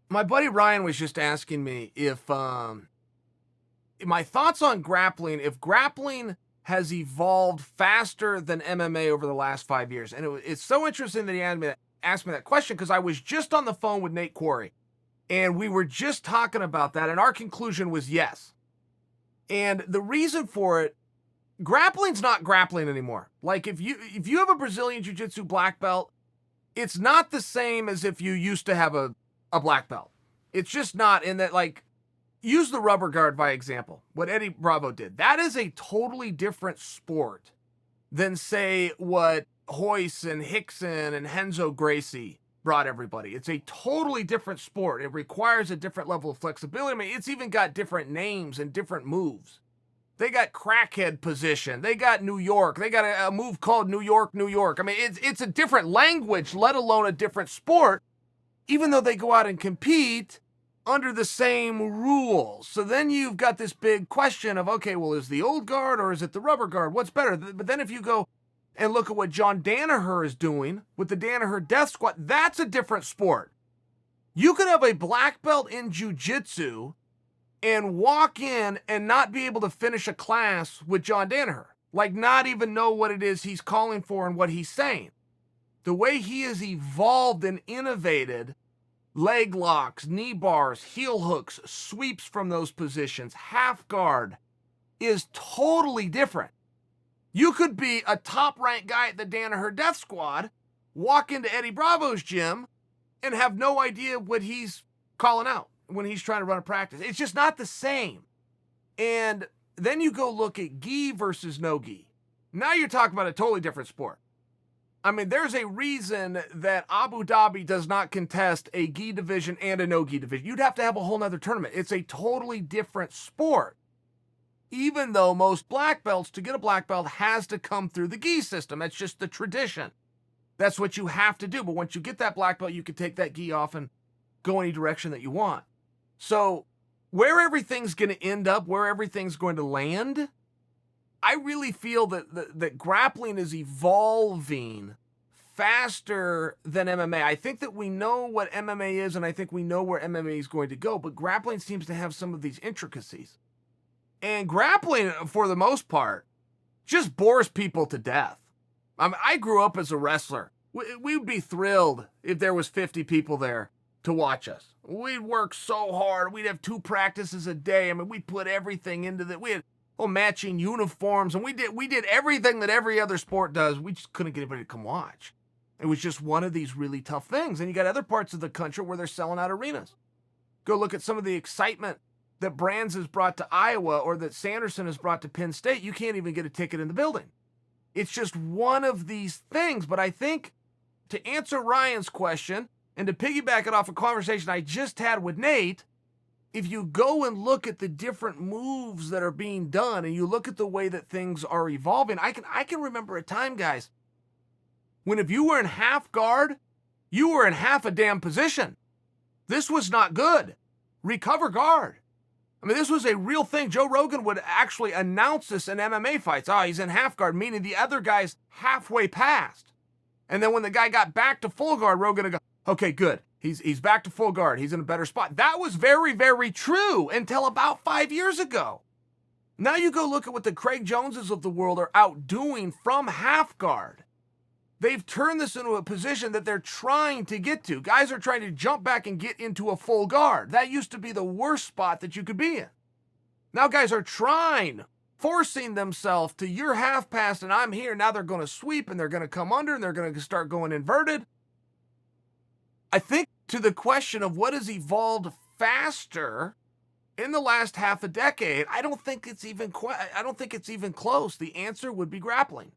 My buddy Ryan was just asking me if my thoughts on grappling, if grappling has evolved faster than MMA over the last 5 years. And it's so interesting that he asked me that question because I was just on the phone with Nate Quarry and we were just talking about that. And our conclusion was yes. And the reason for it, grappling's not grappling anymore. Like if you have a Brazilian Jiu-Jitsu black belt, it's not the same as if you used to have a black belt. It's just not in that, like, use the rubber guard by example, what Eddie Bravo did. That is a totally different sport than, say, what Hoyce and Hickson and Henzo Gracie brought everybody. It's a totally different sport. It requires a different level of flexibility. I mean, it's even got different names and different moves. They got crackhead position. They got New York. They got a move called New York, New York. I mean, it's a different language, let alone a different sport, even though they go out and compete under the same rules. So then you've got this big question of, okay, well, is the old guard or is it the rubber guard? What's better? But then if you go and look at what John Danaher is doing with the Danaher Death Squad, that's a different sport. You could have a black belt in jiu-jitsu and walk in and not be able to finish a class with John Danaher. Like not even know what it is he's calling for and what he's saying. The way he has evolved and innovated leg locks, knee bars, heel hooks, sweeps from those positions, half guard is totally different. You could be a top-ranked guy at the Danaher Death Squad, walk into Eddie Bravo's gym, and have no idea what he's calling out when he's trying to run a practice. It's just not the same. And then you go look at gi versus no gi. Now you're talking about a totally different sport. I mean, there's a reason that Abu Dhabi does not contest a gi division and a no gi division. You'd have to have a whole nother tournament. It's a totally different sport. Even though most black belts, to get a black belt, has to come through the gi system. That's just the tradition. That's what you have to do. But once you get that black belt, you can take that gi off and go any direction that you want. So where everything's going to end up, where everything's going to land, I really feel that grappling is evolving faster than MMA. I think that we know what MMA is, and I think we know where MMA is going to go, but grappling seems to have some of these intricacies. And grappling, for the most part, just bores people to death. I grew up as a wrestler. We'd be thrilled if there was 50 people there to watch us. We'd work so hard. We'd have 2 practices a day. I mean, we'd put everything into that. We had matching uniforms, and we did everything that every other sport does. We just couldn't get anybody to come watch. It was just one of these really tough things. And you got other parts of the country where they're selling out arenas. Go look at some of the excitement that Brands has brought to Iowa or that Sanderson has brought to Penn State. You can't even get a ticket in the building. It's just one of these things. But I think to answer Ryan's question and to piggyback it off a conversation I just had with Nate, if you go and look at the different moves that are being done and you look at the way that things are evolving, I can remember a time, guys, when if you were in half guard, you were in half a damn position. This was not good. Recover guard. I mean, this was a real thing. Joe Rogan would actually announce this in MMA fights. Oh, he's in half guard, meaning the other guy's halfway past. And then when the guy got back to full guard, Rogan would go, okay, good. He's back to full guard. He's in a better spot. That was very, very true until about 5 years ago. Now you go look at what the Craig Joneses of the world are out doing from half guard. They've turned this into a position that they're trying to get to. Guys are trying to jump back and get into a full guard. That used to be the worst spot that you could be in. Now guys are forcing themselves to your half pass and I'm here. Now they're going to sweep and they're going to come under and they're going to start going inverted. I think to the question of what has evolved faster in the last half a decade, I don't think it's even close. The answer would be grappling.